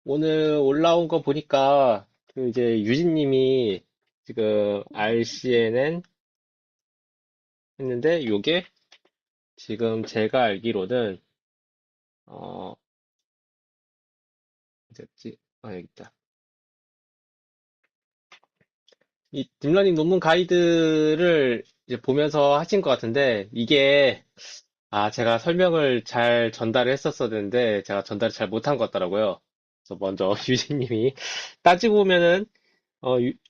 오늘 올라온 거 보니까 그 이제 유진님이 지금 RCNN 했는데 요게 지금 제가 알기로는 어 어디였지? 아 여기 있다. 이 딥러닝 논문 가이드를 이제 보면서 하신 것 같은데 이게 제가 설명을 잘 전달을 했었어야 되는데 제가 전달을 잘 못한 것 같더라고요. 그래서 먼저 유진님이 따지고 보면은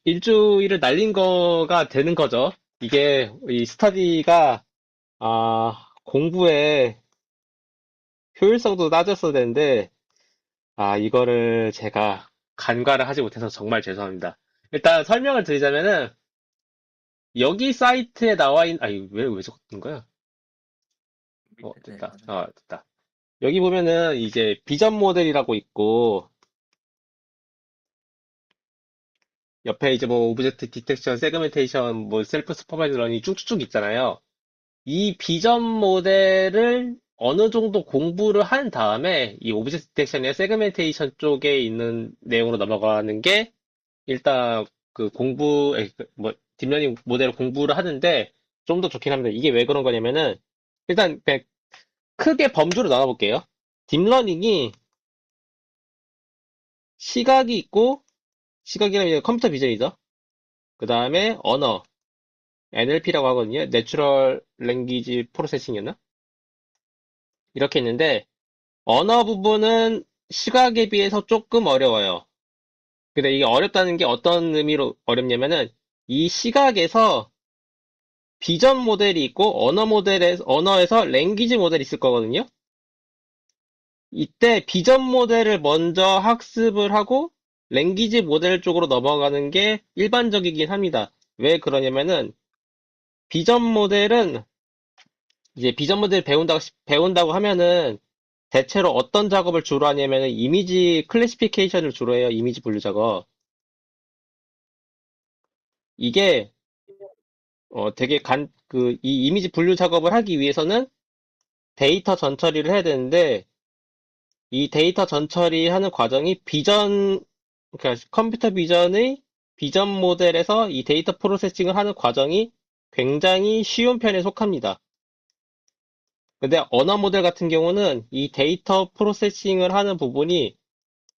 일주일을 날린 거가 되는 거죠. 이게 이 스터디가 공부의 효율성도 따졌어야 되는데 이거를 제가 간과를 하지 못해서 정말 죄송합니다. 일단 설명을 드리자면은 여기 사이트에 나와 있는 왜 적은 거야? 밑에 네 됐다. 맞아요. 됐다. 여기 보면은 이제 비전 모델이라고 있고 옆에 이제 뭐 오브젝트 디텍션, 세그멘테이션, 뭐 셀프 슈퍼바이즈 러닝 쭉쭉 있잖아요. 이 비전 모델을 어느 정도 공부를 한 다음에 이 오브젝트 디텍션의 세그멘테이션 쪽에 있는 내용으로 넘어가는 게 일단 딥러닝 모델을 공부를 하는데 좀 더 좋긴 합니다. 이게 왜 그런 거냐면은 일단 그냥 크게 범주로 나눠볼게요. 딥러닝이 시각이 있고 시각이라면 이제 컴퓨터 비전이죠. 그 다음에 언어, NLP라고 하거든요. 내추럴 랭귀지 프로세싱이었나? 이렇게 있는데 언어 부분은 시각에 비해서 조금 어려워요. 근데 이게 어렵다는 게 어떤 의미로 어렵냐면은 이 시각에서 비전 모델이 있고 언어에서 랭귀지 모델이 있을 거거든요. 이때 비전 모델을 먼저 학습을 하고 랭귀지 모델 쪽으로 넘어가는 게 일반적이긴 합니다. 왜 그러냐면은 비전 모델은 이제 비전 모델 배운다고 하면은 대체로 어떤 작업을 주로 하냐면은 이미지 클래시피케이션을 주로 해요. 이미지 분류 작업. 이게 되게 이 이미지 분류 작업을 하기 위해서는 데이터 전처리를 해야 되는데 이 데이터 전처리 하는 과정이 그러니까 컴퓨터 비전의 비전 모델에서 이 데이터 프로세싱을 하는 과정이 굉장히 쉬운 편에 속합니다. 근데 언어 모델 같은 경우는 이 데이터 프로세싱을 하는 부분이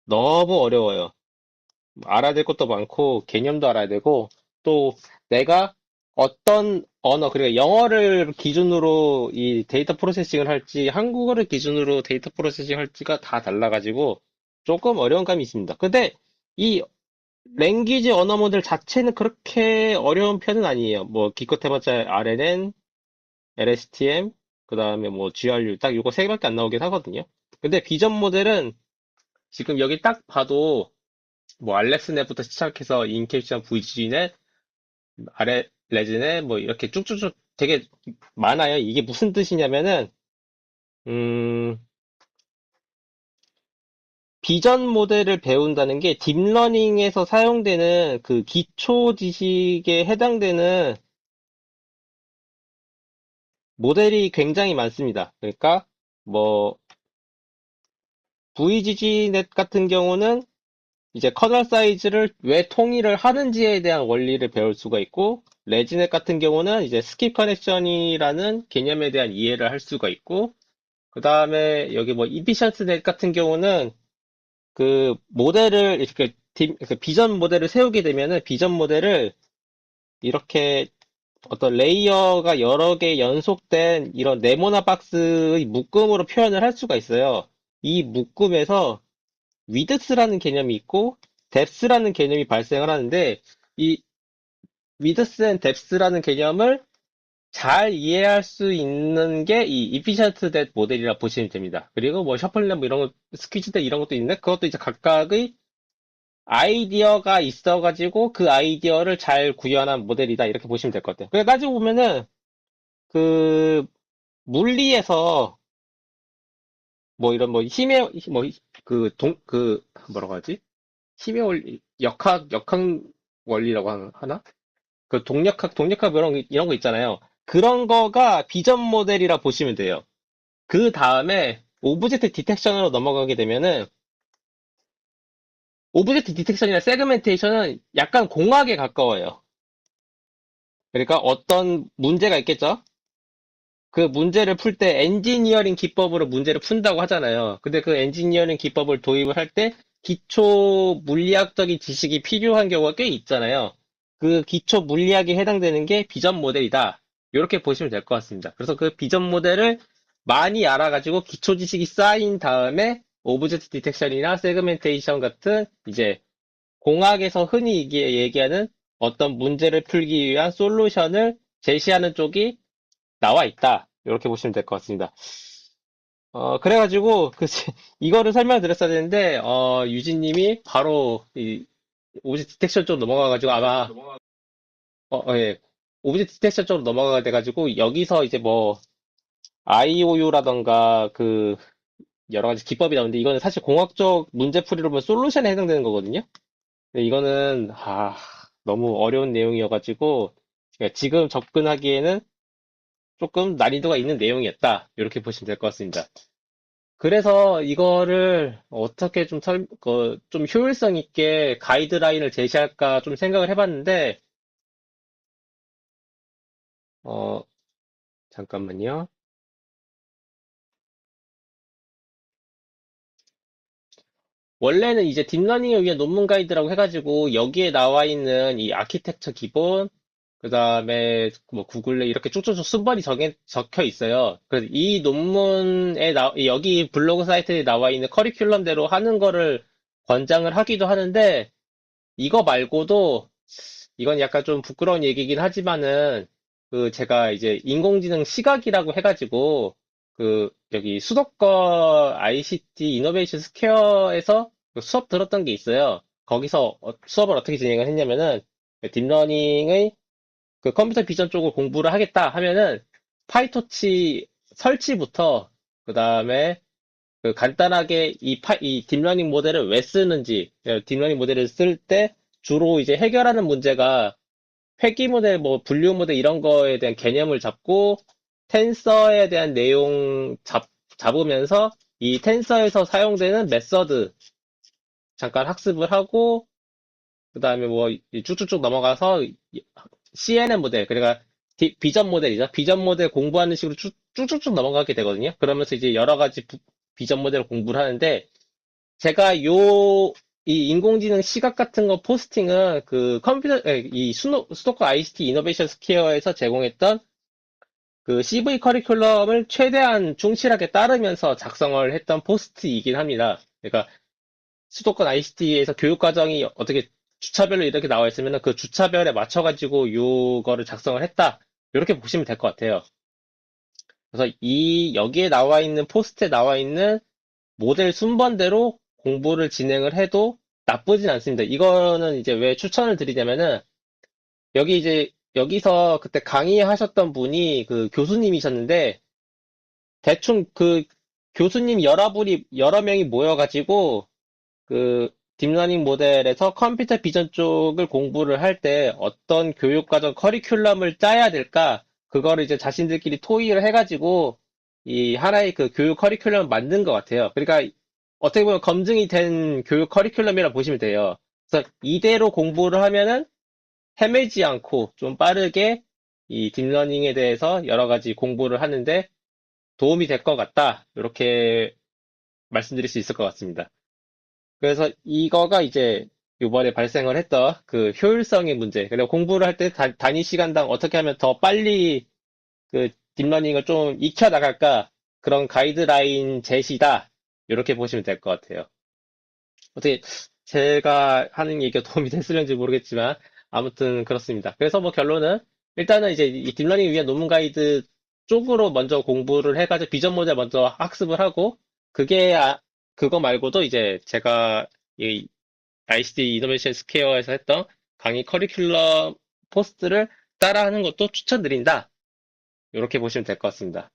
너무 어려워요. 알아야 될 것도 많고 개념도 알아야 되고 또 내가 어떤 언어 그리고 영어를 기준으로 이 데이터 프로세싱을 할지 한국어를 기준으로 데이터 프로세싱 할지가 다 달라가지고 조금 어려운 감이 있습니다. 근데 이 랭귀지 언어 모델 자체는 그렇게 어려운 편은 아니에요. 뭐 기껏 해봤자 RNN, LSTM, 그 다음에 뭐 GRU 딱 이거 세 개밖에 안 나오긴 하거든요. 근데 비전 모델은 지금 여기 딱 봐도 뭐 알렉스넷부터 시작해서 인캡션, VG넷, 아래 레즈넷 뭐 이렇게 쭉쭉쭉 되게 많아요. 이게 무슨 뜻이냐면은 음, 비전 모델을 배운다는 게 딥러닝에서 사용되는 그 기초 지식에 해당되는 모델이 굉장히 많습니다. 그러니까 뭐 VGG넷 같은 경우는 이제 커널 사이즈를 왜 통일을 하는지에 대한 원리를 배울 수가 있고, 레지넷 같은 경우는 이제 스킵 커넥션이라는 개념에 대한 이해를 할 수가 있고, 그 다음에 여기 뭐 이피션스넷 같은 경우는 그 모델을 그 비전 모델을 세우게 되면은 비전 모델을 이렇게 어떤 레이어가 여러 개 연속된 이런 네모나 박스의 묶음으로 표현을 할 수가 있어요. 이 묶음에서 위드스라는 개념이 있고 뎁스라는 개념이 발생을 하는데 이 위드스 앤 뎁스라는 개념을 잘 이해할 수 있는 게 이 이피션트 뎁 모델이라 보시면 됩니다. 그리고 뭐 셔플렛 뭐 이런 거 스퀴즈 뎁 이런 것도 있는데 그것도 이제 각각의 아이디어가 있어가지고 그 아이디어를 잘 구현한 모델이다 이렇게 보시면 될 것 같아요. 그래 따지고 보면은 그 물리에서 뭐 이런 뭐 힘의 뭐그 뭐라고 하지? 힘의 원리 역학 원리라고 하나? 그 동력학 이런 거 있잖아요. 그런 거가 비전 모델이라 보시면 돼요. 그 다음에 오브젝트 디텍션으로 넘어가게 되면은 오브젝트 디텍션이나 세그멘테이션은 약간 공학에 가까워요. 그러니까 어떤 문제가 있겠죠? 그 문제를 풀 때 엔지니어링 기법으로 문제를 푼다고 하잖아요. 근데 그 엔지니어링 기법을 도입을 할 때 기초 물리학적인 지식이 필요한 경우가 꽤 있잖아요. 그 기초 물리학에 해당되는 게 비전 모델이다. 이렇게 보시면 될 것 같습니다. 그래서 그 비전 모델을 많이 알아가지고 기초 지식이 쌓인 다음에 오브젝트 디텍션이나 세그멘테이션 같은 이제 공학에서 흔히 얘기하는 어떤 문제를 풀기 위한 솔루션을 제시하는 쪽이 나와 있다. 이렇게 보시면 될 것 같습니다. 그래가지고, 이거를 설명드렸어야 되는데, 유진님이 바로, 오브젝트 디텍션 쪽으로 넘어가가지고, 아마, 예. 오브젝트 디텍션 쪽으로 넘어가게 돼가지고, 여기서 이제 뭐, IOU라던가, 여러 가지 기법이 나오는데, 이거는 사실 공학적 문제풀이로 보면 솔루션에 해당되는 거거든요? 근데 이거는, 너무 어려운 내용이어가지고, 제가 지금 접근하기에는 조금 난이도가 있는 내용이었다. 이렇게 보시면 될 것 같습니다. 그래서 이거를 어떻게 좀 효율성 있게 가이드라인을 제시할까 좀 생각을 해봤는데, 어, 잠깐만요. 원래는 이제 딥러닝을 위한 논문 가이드라고 해가지고, 여기에 나와 있는 이 아키텍처 기본, 그 다음에 뭐 구글에 이렇게 쭉쭉쭉 순번이 적혀 있어요. 그래서 이 논문에 여기 블로그 사이트에 나와 있는 커리큘럼대로 하는 거를 권장을 하기도 하는데, 이거 말고도 이건 약간 좀 부끄러운 얘기긴 하지만은 제가 이제 인공지능 시각이라고 해가지고 여기 수도권 ICT 이노베이션 스퀘어에서 그 수업 들었던 게 있어요. 거기서 수업을 어떻게 진행을 했냐면은 딥러닝의 그 컴퓨터 비전 쪽을 공부를 하겠다 하면은 파이토치 설치부터 그 다음에 간단하게 이 딥러닝 모델을 왜 쓰는지, 딥러닝 모델을 쓸 때 주로 이제 해결하는 문제가 회귀 모델, 뭐 분류 모델 이런 거에 대한 개념을 잡고 텐서에 대한 내용 잡으면서 이 텐서에서 사용되는 메서드 잠깐 학습을 하고 그다음에 뭐 쭉쭉쭉 넘어가서 CNN 모델, 그러니까 비전 모델이죠. 비전 모델 공부하는 식으로 쭉쭉쭉 넘어가게 되거든요. 그러면서 이제 여러 가지 비전 모델을 공부를 하는데 제가 이 인공지능 시각 같은 거 포스팅은 이 수도권 ICT 이노베이션 스퀘어에서 제공했던 그 CV 커리큘럼을 최대한 충실하게 따르면서 작성을 했던 포스트이긴 합니다. 그러니까 수도권 ICT에서 교육 과정이 어떻게 주차별로 이렇게 나와 있으면 그 주차별에 맞춰가지고 이거를 작성을 했다. 이렇게 보시면 될 것 같아요. 그래서 여기에 나와 있는 포스트에 나와 있는 모델 순번대로 공부를 진행을 해도 나쁘진 않습니다. 이거는 이제 왜 추천을 드리냐면은, 여기서 그때 강의하셨던 분이 그 교수님이셨는데, 대충 교수님 여러 명이 모여가지고, 딥러닝 모델에서 컴퓨터 비전 쪽을 공부를 할 때 어떤 교육과정 커리큘럼을 짜야 될까? 그거를 이제 자신들끼리 토의를 해가지고 이 하나의 그 교육 커리큘럼을 만든 것 같아요. 그러니까 어떻게 보면 검증이 된 교육 커리큘럼이라 보시면 돼요. 그래서 이대로 공부를 하면은 헤매지 않고 좀 빠르게 이 딥러닝에 대해서 여러 가지 공부를 하는데 도움이 될 것 같다. 이렇게 말씀드릴 수 있을 것 같습니다. 그래서 이거가 이제 이번에 발생을 했던 그 효율성의 문제. 그리고 공부를 할 때 단위 시간당 어떻게 하면 더 빨리 그 딥러닝을 좀 익혀 나갈까? 그런 가이드라인 제시다. 이렇게 보시면 될 것 같아요. 어떻게 제가 하는 얘기가 도움이 됐을는지 모르겠지만 아무튼 그렇습니다. 그래서 뭐 결론은 일단은 이제 이 딥러닝 위한 논문 가이드 쪽으로 먼저 공부를 해가지고 비전 모델 먼저 학습을 하고 그게 그거 말고도 이제 제가 이 ICT 이노베이션 스퀘어에서 했던 강의 커리큘럼 포스트를 따라하는 것도 추천드린다. 이렇게 보시면 될 것 같습니다.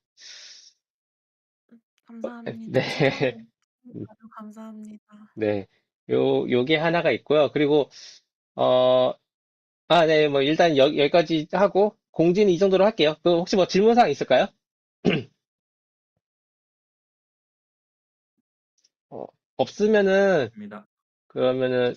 감사합니다. 네. 추천 아주 감사합니다. 네. 요게 하나가 있고요. 그리고, 어, 네, 뭐, 일단 여기까지 하고, 공지는 이 정도로 할게요. 혹시 뭐 질문사항 있을까요? 어, 없으면은, 입니다. 그러면은